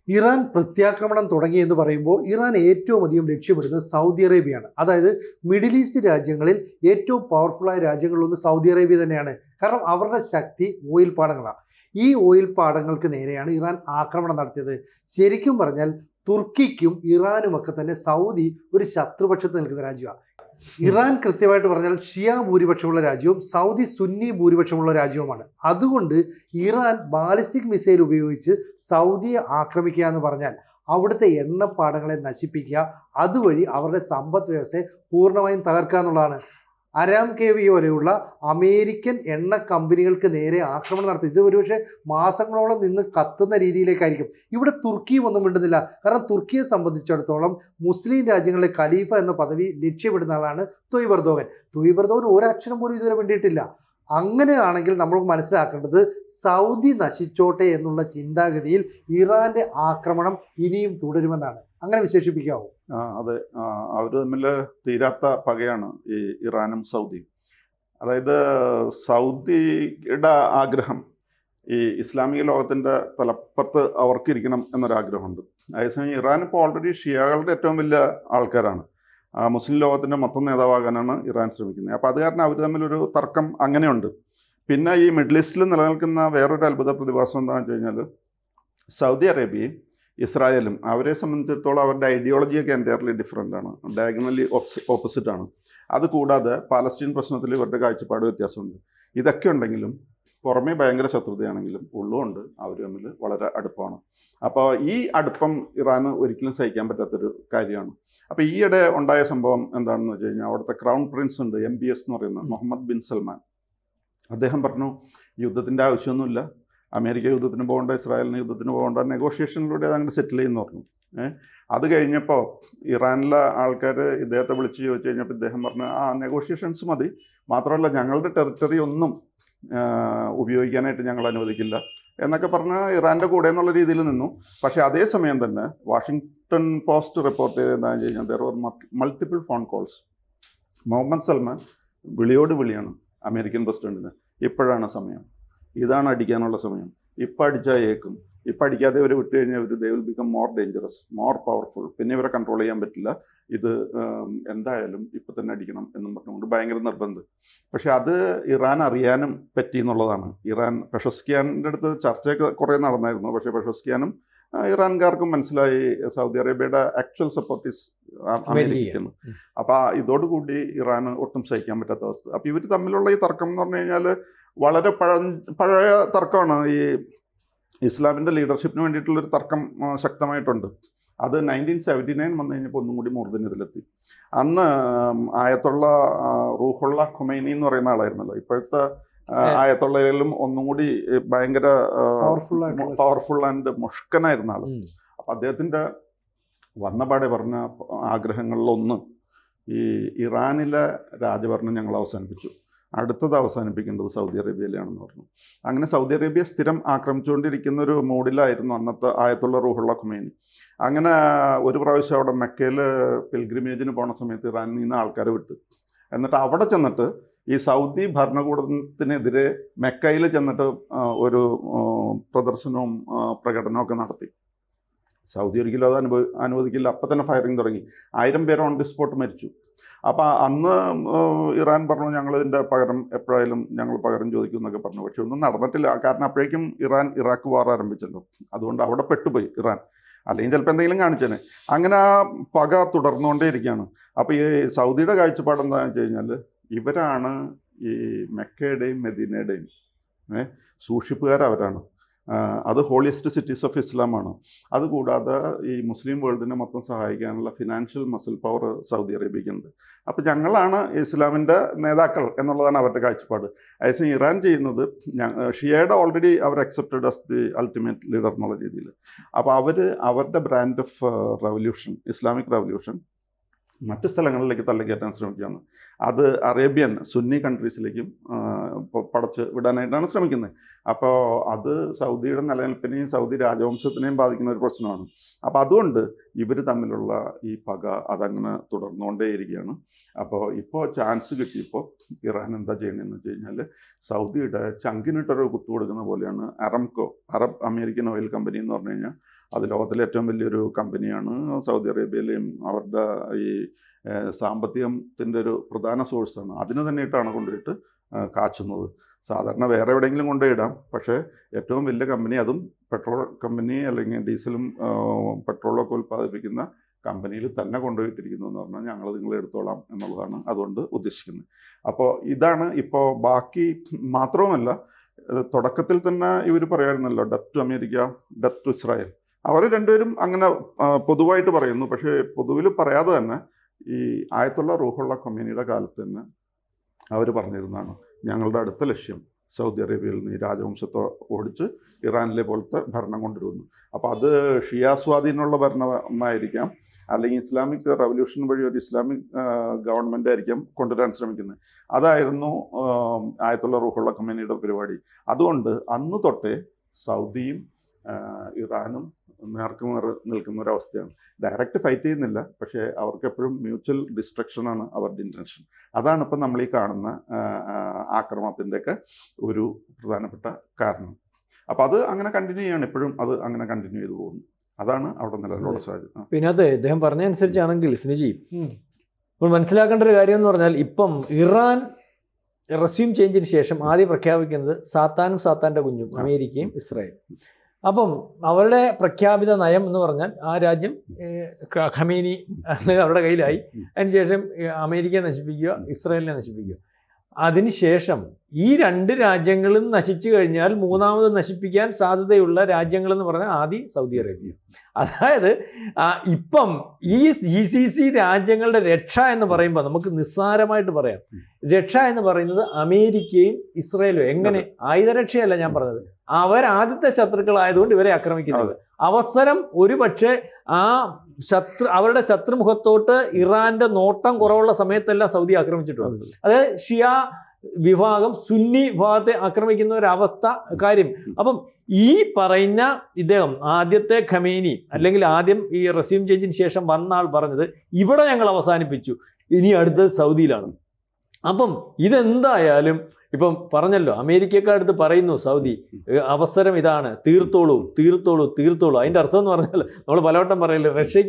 Iran പ്രത്യാക്രമണം തുടങ്ങി എന്ന് പറയുമ്പോൾ ഇറാൻ ഏറ്റവും അധികം ലക്ഷ്യമിടുന്നത് സൗദി അറേബ്യയാണ്. അതായത് മിഡിൽ ഈസ്റ്റ് രാജ്യങ്ങളിൽ ഏറ്റവും പവർഫുള്ളായ രാജ്യങ്ങളിലൊന്ന് സൗദി അറേബ്യ തന്നെയാണ്. കാരണം അവരുടെ ശക്തി ഓയിൽ പാടങ്ങളാണ്. ഈ ഓയിൽ പാടങ്ങൾക്ക് നേരെയാണ് ഇറാൻ ആക്രമണം നടത്തിയത്. ശരിക്കും പറഞ്ഞാൽ തുർക്കിക്കും ഇറാനുമൊക്കെ തന്നെ സൗദി ഒരു ശത്രുപക്ഷത്ത് നിൽക്കുന്ന രാജ്യമാണ്. ഇറാൻ കൃത്യമായിട്ട് പറഞ്ഞാൽ ഷിയ ഭൂരിപക്ഷമുള്ള രാജ്യവും സൗദി സുന്നി ഭൂരിപക്ഷമുള്ള രാജ്യവുമാണ്. അതുകൊണ്ട് ഇറാൻ ബാലിസ്റ്റിക് മിസൈൽ ഉപയോഗിച്ച് സൗദിയെ ആക്രമിക്കുക എന്ന് പറഞ്ഞാൽ അവിടുത്തെ എണ്ണപ്പാടങ്ങളെ നശിപ്പിക്കുക, അതുവഴി അവരുടെ സമ്പദ് വ്യവസ്ഥയെ പൂർണ്ണമായും തകർക്കുക എന്നുള്ളതാണ്. അരാംകേവി പോലെയുള്ള അമേരിക്കൻ എണ്ണ കമ്പനികൾക്ക് നേരെ ആക്രമണം നടത്തി ഇത് ഒരുപക്ഷെ മാസങ്ങളോളം നിന്ന് കത്തുന്ന രീതിയിലേക്കായിരിക്കും. ഇവിടെ തുർക്കിയും ഒന്നും മിണ്ടുന്നില്ല. കാരണം തുർക്കിയെ സംബന്ധിച്ചിടത്തോളം മുസ്ലിം രാജ്യങ്ങളിലെ ഖലീഫ എന്ന പദവി ലക്ഷ്യമിടുന്ന ആളാണ് തൊയ്ബ് എർദോഗൻ. തൊയ്ബ് എർദോഗൻ ഒരക്ഷരം പോലും ഇതുവരെ വേണ്ടിയിട്ടില്ല. അങ്ങനെയാണെങ്കിൽ നമ്മൾ മനസ്സിലാക്കേണ്ടത് സൗദി നശിച്ചോട്ടെ എന്നുള്ള ചിന്താഗതിയിൽ ഇറാന്റെ ആക്രമണം ഇനിയും തുടരുമെന്നാണ്. അങ്ങനെ വിശേഷിപ്പിക്കാവോ? അതെ, അവർ തമ്മിൽ തീരാത്ത പകയാണ് ഈ ഇറാനും സൗദിയും. അതായത് സൗദിയുടെ ആഗ്രഹം ഈ ഇസ്ലാമിക ലോകത്തിൻ്റെ തലപ്പത്ത് അവർക്കിരിക്കണം എന്നൊരാഗ്രഹമുണ്ട്. അതേസമയം ഇറാൻ ഇപ്പോൾ ഓൾറെഡി ഷിയകളുടെ ഏറ്റവും വലിയ ആൾക്കാരാണ്. മുസ്ലിം ലോകത്തിൻ്റെ മൊത്തം നേതാവാകാനാണ് ഇറാൻ ശ്രമിക്കുന്നത്. അപ്പോൾ അത് കാരണം അവർ തമ്മിലൊരു തർക്കം അങ്ങനെയുണ്ട്. പിന്നെ ഈ മിഡിൽ ഈസ്റ്റിൽ നിലനിൽക്കുന്ന വേറൊരു അത്ഭുത പ്രതിഭാസം എന്താണെന്ന് വെച്ച് കഴിഞ്ഞാൽ സൗദി അറേബ്യയും ഇസ്രായേലും അവരെ സംബന്ധിച്ചിടത്തോളം അവരുടെ ഐഡിയോളജിയൊക്കെ എൻറ്റയർലി ഡിഫറെൻ്റ് ആണ്, ഡയഗണലി ഓപ്പോസിറ്റ് ആണ്. അതുകൂടാതെ പാലസ്തീൻ പ്രശ്നത്തിൽ ഇവരുടെ കാഴ്ചപ്പാട് വ്യത്യാസമുണ്ട്. ഇതൊക്കെ ഉണ്ടെങ്കിലും പുറമേ ഭയങ്കര ശത്രുതയാണെങ്കിലും ഉള്ളുകൊണ്ട് അവർ തമ്മിൽ വളരെ അടുപ്പമാണ്. അപ്പോൾ ഈ അടുപ്പം ഇറാന് ഒരിക്കലും സഹിക്കാൻ പറ്റാത്തൊരു കാര്യമാണ്. അപ്പോൾ ഈയിടെ ഉണ്ടായ സംഭവം എന്താണെന്ന് വെച്ച് കഴിഞ്ഞാൽ അവിടുത്തെ ക്രൗൺ പ്രിൻസ് ഉണ്ട്, MBS എന്ന് പറയുന്നത്, മുഹമ്മദ് ബിൻ സൽമാൻ. അദ്ദേഹം പറഞ്ഞു യുദ്ധത്തിൻ്റെ ആവശ്യമൊന്നുമില്ല, അമേരിക്ക യുദ്ധത്തിന് പോകേണ്ട, ഇസ്രായേലിന് യുദ്ധത്തിന് പോകേണ്ട, നെഗോഷിയേഷനിലൂടെ അതങ്ങനെ സെറ്റിൽ ചെയ്യുമെന്ന് പറഞ്ഞു. അത് കഴിഞ്ഞപ്പോൾ ഇറാനിലെ ആൾക്കാർ ഇദ്ദേഹത്തെ വിളിച്ച് ചോദിച്ചു കഴിഞ്ഞപ്പോൾ ഇദ്ദേഹം പറഞ്ഞു നെഗോഷിയേഷൻസ് മതി, മാത്രമല്ല ഞങ്ങളുടെ ടെറിട്ടറി ഒന്നും ഉപയോഗിക്കാനായിട്ട് ഞങ്ങൾ അനുവദിക്കില്ല എന്നൊക്കെ പറഞ്ഞ് ഇറാൻ്റെ കൂടെ എന്നുള്ള രീതിയിൽ നിന്നു. പക്ഷേ അതേസമയം തന്നെ വാഷിങ്ടൺ പോസ്റ്റ് റിപ്പോർട്ട് ചെയ്ത് എന്താണെന്ന് വെച്ച് കഴിഞ്ഞാൽ there were multiple phone calls. Muhammad Salman വിളിയോട് വിളിയാണ് അമേരിക്കൻ പ്രസിഡന്റിന്, ഇപ്പോഴാണ് സമയം, ഇതാണ് അടിക്കാനുള്ള സമയം, ഇപ്പം അടിച്ചാൽ ഏക്കും, ഇപ്പം അടിക്കാതെ ഇവരെ വിട്ടു കഴിഞ്ഞാൽ ഇവർ they will become more dangerous, more powerful, പിന്നെ ഇവരെ കൺട്രോൾ ചെയ്യാൻ പറ്റില്ല, ഇത് എന്തായാലും ഇപ്പം തന്നെ അടിക്കണം എന്നും പറഞ്ഞുകൊണ്ട് ഭയങ്കര നിർബന്ധം. പക്ഷെ അത് ഇറാൻ അറിയാനും പറ്റി എന്നുള്ളതാണ്. ഇറാൻ പെഷസ്കിയാൻ്റെ അടുത്ത് ചർച്ചയൊക്കെ കുറേ നടന്നായിരുന്നു. പക്ഷേ പെഷസ്കിയാനും ഇറാൻകാർക്കും മനസ്സിലായി സൗദി അറേബ്യയുടെ ആക്ച്വൽ സപ്പോർട്ട് ഈസ് അമേരിക്കയ്ക്കെന്ന്. അപ്പോൾ ഇതോടുകൂടി ഇറാന് ഒട്ടും സഹിക്കാൻ പറ്റാത്ത അവസ്ഥ. അപ്പോൾ ഇവർ തമ്മിലുള്ള ഈ തർക്കം എന്ന് പറഞ്ഞു കഴിഞ്ഞാൽ വളരെ പഴയ തർക്കമാണ്. ഈ ഇസ്ലാമിൻ്റെ ലീഡർഷിപ്പിന് വേണ്ടിയിട്ടുള്ളൊരു തർക്കം ശക്തമായിട്ടുണ്ട്. അത് 1979 വന്നു കഴിഞ്ഞപ്പോൾ ഒന്നും കൂടി മൂർധന്യത്തിലെത്തി. അന്ന് ആയത്തുള്ള റൂഹുള്ള ഖുമൈനി എന്ന് പറയുന്ന ആളായിരുന്നല്ലോ, ഇപ്പോഴത്തെ ആയത്തുള്ളയിലും ഒന്നും കൂടി ഭയങ്കര പവർഫുൾ ആൻഡ് മുഷ്കനായിരുന്ന ആൾ. അപ്പം അദ്ദേഹത്തിൻ്റെ വന്നപാടെ പറഞ്ഞ ആഗ്രഹങ്ങളിലൊന്ന് ഈ ഇറാനിലെ രാജഭരണം ഞങ്ങൾ അവസാനിപ്പിച്ചു, അടുത്തത് അവസാനിപ്പിക്കേണ്ടത് സൗദി അറേബ്യയിലാണെന്ന് പറഞ്ഞു. അങ്ങനെ സൗദി അറേബ്യ സ്ഥിരം ആക്രമിച്ചുകൊണ്ടിരിക്കുന്ന ഒരു മൂഡിലായിരുന്നു അന്നത്തെ ആയത്തുള്ള റൂഹുള്ള ഖുമൈനി. അങ്ങനെ ഒരു പ്രാവശ്യം അവിടെ മെക്കയിൽ പിൽഗ്രിമേജിന് പോണ സമയത്ത് ഇറാനിൽ നിന്ന് ആൾക്കാരെ വിട്ടു. എന്നിട്ട് അവിടെ ചെന്നിട്ട് ഈ സൗദി ഭരണകൂടത്തിനെതിരെ മെക്കയിൽ ചെന്നിട്ട് ഒരു പ്രദർശനവും പ്രകടനമൊക്കെ നടത്തി. സൗദി ഒരിക്കലും അത് അനുവദിക്കില്ല. അപ്പം തന്നെ ഫയറിങ് തുടങ്ങി. 1000 പേർ ഓൺ ദി സ്പോട്ട് മരിച്ചു. അപ്പോൾ അന്ന് ഇറാൻ പറഞ്ഞു ഞങ്ങളിതിൻ്റെ പകരം എപ്പോഴായാലും ഞങ്ങൾ പകരം ചോദിക്കും എന്നൊക്കെ പറഞ്ഞു. പക്ഷെ ഒന്നും നടന്നിട്ടില്ല. കാരണം അപ്പോഴേക്കും ഇറാഖ് വാർ ആരംഭിച്ചല്ലോ. അതുകൊണ്ട് അവിടെ പെട്ടുപോയി ഇറാൻ. അല്ലെങ്കിൽ ചിലപ്പോൾ എന്തെങ്കിലും കാണിച്ചേനെ. അങ്ങനെ ആ പക തുടർന്നുകൊണ്ടേ ഇരിക്കുകയാണ്. അപ്പോൾ ഈ സൗദിയുടെ കാഴ്ചപ്പാട് എന്താണെന്ന് വെച്ച് കഴിഞ്ഞാൽ ഇവരാണ് ഈ മെക്കയുടെയും മെദീനയുടെയും സൂക്ഷിപ്പുകാരവരാണ്. അത് ഹോളിയസ്റ്റ് സിറ്റീസ് ഓഫ് ഇസ്ലാമാണ്. അതുകൂടാതെ ഈ മുസ്ലിം വേൾഡിനെ മൊത്തം സഹായിക്കാനുള്ള ഫിനാൻഷ്യൽ മസിൽ പവർ സൗദി അറേബ്യക്കുണ്ട്. അപ്പോൾ ഞങ്ങളാണ് ഇസ്ലാമിൻ്റെ നേതാക്കൾ എന്നുള്ളതാണ് അവരുടെ കാഴ്ചപ്പാട്. അതേസമയം ഇറാൻ ചെയ്യുന്നത് ഷിയയുടെ ഓൾറെഡി അവർ accepted as the ultimate leader എന്നുള്ള രീതിയിൽ. അപ്പോൾ അവരുടെ brand of revolution, Islamic revolution മറ്റ് സ്ഥലങ്ങളിലേക്ക് തള്ളിക്കയറ്റാൻ ശ്രമിക്കുകയാണ്. അത് അറേബ്യൻ സുന്നി കൺട്രീസിലേക്കും പടച്ച് വിടാനായിട്ടാണ് ശ്രമിക്കുന്നത്. അപ്പോൾ അത് സൗദിയുടെ നിലനിൽപ്പിനെയും സൗദി രാജവംശത്തിനെയും ബാധിക്കുന്ന ഒരു പ്രശ്നമാണ്. അപ്പോൾ അതുകൊണ്ട് ഇവർ തമ്മിലുള്ള ഈ പക അതങ്ങനെ തുടർന്നുകൊണ്ടേയിരിക്കുകയാണ്. അപ്പോൾ ഇപ്പോൾ ചാൻസ് കിട്ടിയപ്പോൾ ഇറാൻ എന്താ ചെയ്യണമെന്ന് വെച്ച് കഴിഞ്ഞാൽ സൗദിയുടെ ചങ്കിനിട്ടൊരു കുത്തു കൊടുക്കുന്ന പോലെയാണ് അറംകോ, അറബ് അമേരിക്കൻ ഓയിൽ കമ്പനി എന്ന് പറഞ്ഞു കഴിഞ്ഞാൽ അത് ലോകത്തിലെ ഏറ്റവും വലിയൊരു കമ്പനിയാണ്. സൗദി അറേബ്യയിലെയും അവരുടെ ഈ സാമ്പത്തികത്തിൻ്റെ ഒരു പ്രധാന സോഴ്സാണ്. അതിന് തന്നെയിട്ടാണ് കൊണ്ടുപോയിട്ട് കാച്ചുന്നത്. സാധാരണ വേറെ എവിടെയെങ്കിലും കൊണ്ടുപോയിടാം, പക്ഷേ ഏറ്റവും വലിയ കമ്പനി, അതും പെട്രോൾ കമ്പനി അല്ലെങ്കിൽ ഡീസലും പെട്രോളൊക്കെ ഉൽപ്പാദിപ്പിക്കുന്ന കമ്പനിയിൽ തന്നെ കൊണ്ടുപോയിട്ടിരിക്കുന്നു എന്ന് പറഞ്ഞാൽ ഞങ്ങൾ നിങ്ങളെ എടുത്തോളാം എന്നുള്ളതാണ് അതുകൊണ്ട് ഉദ്ദേശിക്കുന്നത്. അപ്പോൾ ഇതാണ് ഇപ്പോൾ. ബാക്കി മാത്രവുമല്ല, തുടക്കത്തിൽ തന്നെ ഇവർ പറയായിരുന്നല്ലോ, death to America, death to Israel. അവർ രണ്ടുപേരും അങ്ങനെ പൊതുവായിട്ട് പറയുന്നു. പക്ഷേ പൊതുവിൽ പറയാതെ തന്നെ ഈ ആയത്തുള്ള റൂഹുള്ള ഖൊമേനിയുടെ കാലത്ത് തന്നെ അവർ പറഞ്ഞിരുന്നതാണ്, ഞങ്ങളുടെ അടുത്ത ലക്ഷ്യം സൗദി അറേബ്യയിൽ നിന്ന് ഈ രാജവംശത്തെ ഓടിച്ച് ഇറാനിലെ പോലത്തെ ഭരണം കൊണ്ടുവരുന്നു. അപ്പോൾ അത് ഷിയാ സ്വാധീനമുള്ള ഭരണമായിരിക്കാം, അല്ലെങ്കിൽ ഇസ്ലാമിക് റവല്യൂഷൻ വഴി ഒരു ഇസ്ലാമിക് ഗവൺമെൻറ് ആയിരിക്കാം കൊണ്ടുവരാൻ ശ്രമിക്കുന്നത്. അതായിരുന്നു ആയത്തുള്ള റൂഹുള്ള ഖൊമേനിയുടെ പരിപാടി. അതുകൊണ്ട് അന്ന് തൊട്ടേ സൗദിയും ഇറാനും നേർക്കുനേർ നിൽക്കുന്ന ഒരവസ്ഥയാണ്. ഡയറക്റ്റ് ഫൈറ്റ് ചെയ്യുന്നില്ല, പക്ഷേ അവർക്ക് എപ്പോഴും മ്യൂച്വൽ ഡിസ്ട്രക്ഷനാണ് അവരുടെ ഇൻറ്റൻഷൻ. അതാണ് ഇപ്പം നമ്മൾ ഈ കാണുന്ന ആക്രമണത്തിൻ്റെയൊക്കെ ഒരു പ്രധാനപ്പെട്ട കാരണം. അപ്പം അത് അങ്ങനെ കണ്ടിന്യൂ ചെയ്യാണ്, ഇപ്പോഴും അത് അങ്ങനെ കണ്ടിന്യൂ ചെയ്തു പോകുന്നു. അതാണ് അവിടെ നിലവിലുള്ള സാഹചര്യം. പിന്നെ അത് ഇദ്ദേഹം പറഞ്ഞ അനുസരിച്ചാണെങ്കിൽ സ്നിജി, നമ്മൾ മനസ്സിലാക്കേണ്ട ഒരു കാര്യം എന്ന് പറഞ്ഞാൽ, ഇപ്പം ഇറാൻ റെസ്യൂം ചേഞ്ചിന് ശേഷം ആദ്യം പ്രഖ്യാപിക്കുന്നത് സാത്താനും സാത്താൻ്റെ കുഞ്ഞും, അമേരിക്കയും ഇസ്രായേലും. അപ്പം അവരുടെ പ്രഖ്യാപിത നയം എന്ന് പറഞ്ഞാൽ ആ രാജ്യം ഖമേനി അവരുടെ കയ്യിലായി. അതിനുശേഷം അമേരിക്കയെ നശിപ്പിക്കുക, ഇസ്രായേലിനെ നശിപ്പിക്കുക. അതിനുശേഷം ഈ രണ്ട് രാജ്യങ്ങളും നശിച്ചു കഴിഞ്ഞാൽ മൂന്നാമത് നശിപ്പിക്കാൻ സാധ്യതയുള്ള രാജ്യങ്ങളെന്ന് പറഞ്ഞാൽ ആദ്യം സൗദി അറേബ്യ. അതായത് ഇപ്പം ഈ GCC രാജ്യങ്ങളുടെ രക്ഷ എന്ന് പറയുമ്പോൾ നമുക്ക് നിസ്സാരമായിട്ട് പറയാം. രക്ഷ എന്ന് പറയുന്നത് അമേരിക്കയും ഇസ്രായേലും. എങ്ങനെ? ആയുധരക്ഷയല്ല ഞാൻ പറഞ്ഞത്, അവർ ആദ്യത്തെ ശത്രുക്കളായതുകൊണ്ട് ഇവരെ ആക്രമിക്കുന്നത്. അവസരം ഒരു പക്ഷേ അവരുടെ ശത്രുമുഖത്തോട്ട് ഇറാന്റെ നോട്ടം കുറവുള്ള സമയത്തെല്ലാം സൗദി ആക്രമിച്ചിട്ടുണ്ട്. അതായത് ഷിയ വിഭാഗം സുന്നി വിഭാഗത്തെ ആക്രമിക്കുന്ന ഒരവസ്ഥ കാര്യം. അപ്പം ഈ പറയുന്ന ഇദ്ദേഹം ആദ്യത്തെ ഖമേനി, അല്ലെങ്കിൽ ആദ്യം ഈ റെസ്യൂം ചേഞ്ചിന് ശേഷം വന്ന ആൾ പറഞ്ഞത്, ഇവിടെ ഞങ്ങൾ അവസാനിപ്പിച്ചു, ഇനി അടുത്തത് സൗദിയിലാണ്. അപ്പം ഇതെന്തായാലും ഇപ്പം പറഞ്ഞല്ലോ, അമേരിക്കക്കാരടുത്ത് പറയുന്നു സൗദി, അവസരം ഇതാണ്, തീർത്തോളൂ തീർത്തോളൂ തീർത്തോളൂ. അതിൻ്റെ അർത്ഥം എന്ന് പറഞ്ഞാൽ നമ്മൾ പലവട്ടം പറയില്ലേ,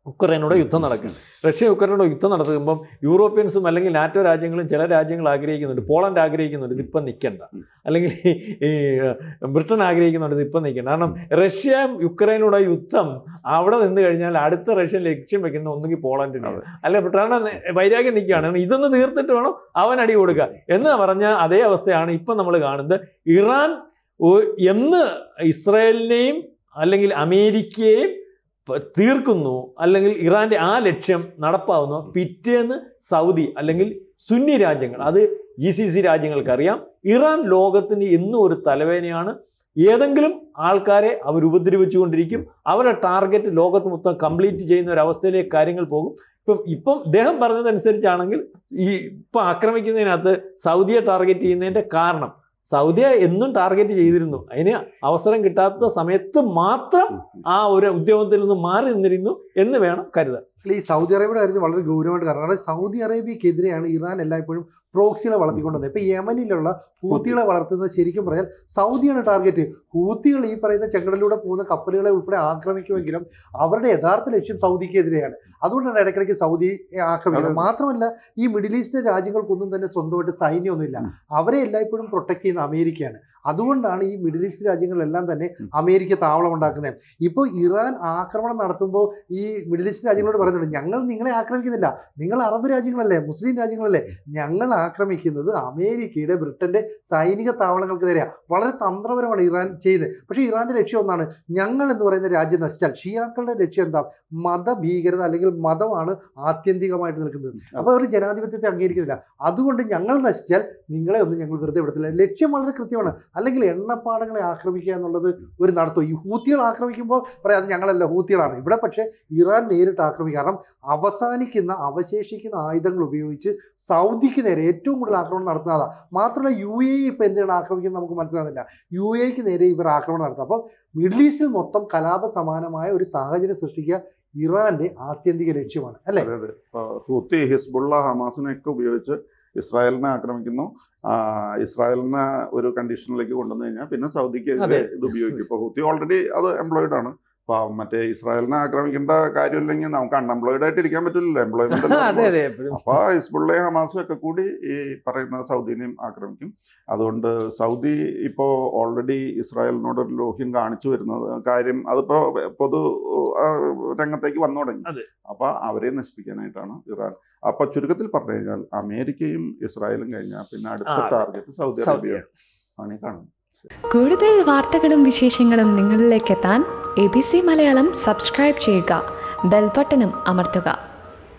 ഉക്രൈനോട് യുദ്ധം നടക്കുകയാണ്. ഉക്രൈനോട് യുദ്ധം നടത്തുമ്പം യൂറോപ്യൻസും അല്ലെങ്കിൽ നാറ്റോ രാജ്യങ്ങളും ചില രാജ്യങ്ങൾ ആഗ്രഹിക്കുന്നുണ്ട്, പോളണ്ട് ആഗ്രഹിക്കുന്നുണ്ട് ഇതിപ്പം നിൽക്കണ്ട, അല്ലെങ്കിൽ ഈ ബ്രിട്ടൻ ആഗ്രഹിക്കുന്നുണ്ട് ഇതിപ്പം നിൽക്കണ്ട. കാരണം യുക്രൈനോട് യുദ്ധം അവിടെ നിന്ന് കഴിഞ്ഞാൽ അടുത്ത റഷ്യ ലക്ഷ്യം വെക്കുന്ന ഒന്നുകിൽ പോളണ്ടിനാണ്, അല്ലെ ബ്രിട്ടൻ വൈരാഗ്യം നിൽക്കുകയാണ്, ഇതൊന്ന് തീർത്തിട്ട് വേണം അവൻ അടി കൊടുക്കുക എന്ന് പറഞ്ഞ അതേ അവസ്ഥയാണ് ഇപ്പം നമ്മൾ കാണുന്നത്. ഇറാൻ എന്ന് ഇസ്രായേലിനെയും അല്ലെങ്കിൽ അമേരിക്കയെയും തീർക്കുന്നു, അല്ലെങ്കിൽ ഇറാൻ്റെ ആ ലക്ഷ്യം നടപ്പാവുന്നു, പിറ്റേന്ന് സൗദി അല്ലെങ്കിൽ സുന്നി രാജ്യങ്ങൾ, അത് GCC രാജ്യങ്ങൾക്കറിയാം, ഇറാൻ ലോകത്തിന് എന്നും ഒരു തലവേദനയാണ്. ഏതെങ്കിലും ആൾക്കാരെ അവർ ഉപദ്രവിച്ചുകൊണ്ടിരിക്കും. അവരുടെ ടാർഗറ്റ് ലോകത്ത് മൊത്തം കംപ്ലീറ്റ് ചെയ്യുന്ന ഒരു അവസ്ഥയിലേക്ക് കാര്യങ്ങൾ പോകും. ഇപ്പം ഇദ്ദേഹം പറഞ്ഞതനുസരിച്ചാണെങ്കിൽ ഇപ്പം ആക്രമിക്കുന്നതിനകത്ത് സൗദിയെ ടാർഗറ്റ് ചെയ്യുന്നതിൻ്റെ കാരണം, സൗദിയെ എന്നും ടാർഗറ്റ് ചെയ്തിരുന്നു, അതിന് അവസരം കിട്ടാത്ത സമയത്ത് മാത്രം ആ ഒരു ഉദ്യമത്തിൽ നിന്ന് മാറി നിന്നിരുന്നു എന്ന് വേണം കരുതാൻ. ഈ സൗദി അറേബ്യയുടെ കാര്യത്തിൽ വളരെ ഗൗരവമായിട്ട് കാരണം സൗദി അറേബ്യക്കെതിരെയാണ് ഇറാൻ എല്ലായ്പ്പോഴും പ്രോക്സികളെ വളർത്തിക്കൊണ്ടുവന്നത്. ഇപ്പോൾ യമനിലുള്ള ഹൂത്തികളെ വളർത്തുന്നത് ശരിക്കും പറഞ്ഞാൽ സൗദിയാണ് ടാർഗറ്റ്. ഹൂത്തികൾ ഈ പറയുന്ന ചെങ്കടലിലൂടെ പോകുന്ന കപ്പലുകളെ ഉൾപ്പെടെ ആക്രമിക്കുമെങ്കിലും അവരുടെ യഥാർത്ഥ ലക്ഷ്യം സൗദിക്കെതിരെയാണ്. അതുകൊണ്ടാണ് ഇടയ്ക്കിടയ്ക്ക് സൗദി ആക്രമിക്കുന്നത്. മാത്രമല്ല, ഈ മിഡിൽ ഈസ്റ്റ് രാജ്യങ്ങൾക്കൊന്നും തന്നെ സ്വന്തമായിട്ട് സൈന്യമൊന്നുമില്ല. അവരെ എല്ലായ്പ്പോഴും പ്രൊട്ടക്ട് ചെയ്യുന്ന അമേരിക്കയാണ്. അതുകൊണ്ടാണ് ഈ മിഡിൽ ഈസ്റ്റ് രാജ്യങ്ങളിലെല്ലാം തന്നെ അമേരിക്ക താവളം ഉണ്ടാക്കുന്നത്. ഇപ്പോൾ ഇറാൻ ആക്രമണം നടത്തുമ്പോൾ ഈ മിഡിൽ ഈസ്റ്റ് രാജ്യങ്ങളോട് പറയുന്നുണ്ട്, ഞങ്ങൾ നിങ്ങളെ ആക്രമിക്കുന്നില്ല, നിങ്ങൾ അറബ് രാജ്യങ്ങളല്ലേ, മുസ്ലിം രാജ്യങ്ങളല്ലേ, ഞങ്ങൾ ആക്രമിക്കുന്നത് അമേരിക്കയുടെ ബ്രിട്ടന്റെ സൈനിക താവളങ്ങൾക്ക് നേരെയാണ്. വളരെ തന്ത്രപരമാണ് ഇറാൻ ചെയ്യുന്നത്. പക്ഷേ ഇറാന്റെ ലക്ഷ്യം ഒന്നാണ്, ഞങ്ങൾ എന്ന് പറയുന്ന രാജ്യം നശിച്ചാൽ ഷിയാക്കളുടെ ലക്ഷ്യം എന്താ? മതഭീകരത അല്ലെങ്കിൽ മതമാണ് ആത്യന്തികമായിട്ട് നിൽക്കുന്നത്. അപ്പോൾ അവർ ജനാധിപത്യത്തെ അംഗീകരിക്കുന്നില്ല. അതുകൊണ്ട് ഞങ്ങൾ നശിച്ചാൽ നിങ്ങളെ ഒന്നും ഞങ്ങൾ വെറുതെ വിടത്തില്ല. ലക്ഷ്യം വളരെ കൃത്യമാണ്. അല്ലെങ്കിൽ എണ്ണപ്പാടങ്ങളെ ആക്രമിക്കുക എന്നുള്ളത് ഒരു നടത്തും. ഈ ഹൂത്തികൾ ആക്രമിക്കുമ്പോൾ പറയാം അത് ഞങ്ങളല്ല, ഹൂത്തികളാണ്. ഇവിടെ പക്ഷേ ഇറാൻ നേരിട്ട് ആക്രമിക്കുക. കാരണം അവശേഷിക്കുന്ന ആയുധങ്ങൾ ഉപയോഗിച്ച് സൗദിക്ക് നേരെ ഏറ്റവും കൂടുതൽ ആക്രമണം നടത്തുന്നതാണ്. മാത്രമല്ല UAE ഇപ്പോൾ എന്തിനാണ് ആക്രമിക്കുന്നത് നമുക്ക് മനസ്സിലാകുന്നില്ല. UAEക്ക് നേരെ ഇവർ ആക്രമണം നടത്തുക. അപ്പോൾ മിഡിൽ ഈസ്റ്റിൽ മൊത്തം കലാപ സമാനമായ ഒരു സാഹചര്യം സൃഷ്ടിക്കുക ഇറാന്റെ ആത്യന്തിക ലക്ഷ്യമാണ്, അല്ലേ? ഹൂത്തി, ഹിസ്ബുള്ള, ഹമാസിനെയൊക്കെ ഉപയോഗിച്ച് ഇസ്രായേലിനെ ആക്രമിക്കുന്നു, ഇസ്രായേലിനെ ഒരു കണ്ടീഷനിലേക്ക് കൊണ്ടുവന്നു കഴിഞ്ഞാൽ പിന്നെ സൗദിക്കെതിരെ അതെ. ഇത് ഉപയോഗിക്കും. ഇപ്പോൾ ഹൂത്തി ഓൾറെഡി അത് എംപ്ലോയിഡ് ആണ്. അപ്പോൾ മറ്റേ ഇസ്രായേലിനെ ആക്രമിക്കേണ്ട കാര്യമില്ലെങ്കിൽ നമുക്ക് അൺഎംപ്ലോയിഡ് ആയിട്ട് ഇരിക്കാൻ പറ്റില്ലല്ലോ, അതെ എംപ്ലോയ്മെന്റ്. അതെ അപ്പോൾ ഹിസ്ബുള്ളയും ഹമാസും ഒക്കെ കൂടി ഈ പറയുന്ന സൗദിനെയും ആക്രമിക്കും. അതുകൊണ്ട് സൗദി ഇപ്പോൾ ഓൾറെഡി ഇസ്രായേലിനോട് ഒരു ലോഹ്യം കാണിച്ചു വരുന്നത് കാര്യം അതിപ്പോൾ പൊതു രംഗത്തേക്ക് വന്നു തുടങ്ങി. അതെ. അപ്പോൾ അവരെ നശിപ്പിക്കാനായിട്ടാണ് ഇറാൻ. അപ്പോൾ ചുരുക്കത്തിൽ പറഞ്ഞു കഴിഞ്ഞാൽ അമേരിക്കയും ഇസ്രായേലും കഴിഞ്ഞാൽ പിന്നെ അടുത്ത അതെ. ടാർഗറ്റ് സൗദി അറേബ്യ ആണ് ഈ കാണുന്നത്. കൂടുതൽ വാർത്തകളും വിശേഷങ്ങളും നിങ്ങളിലേക്ക് എത്താൻ ABC മലയാളം സബ്സ്ക്രൈബ് ചെയ്യുക, ബെൽ ബട്ടണും അമർത്തുക.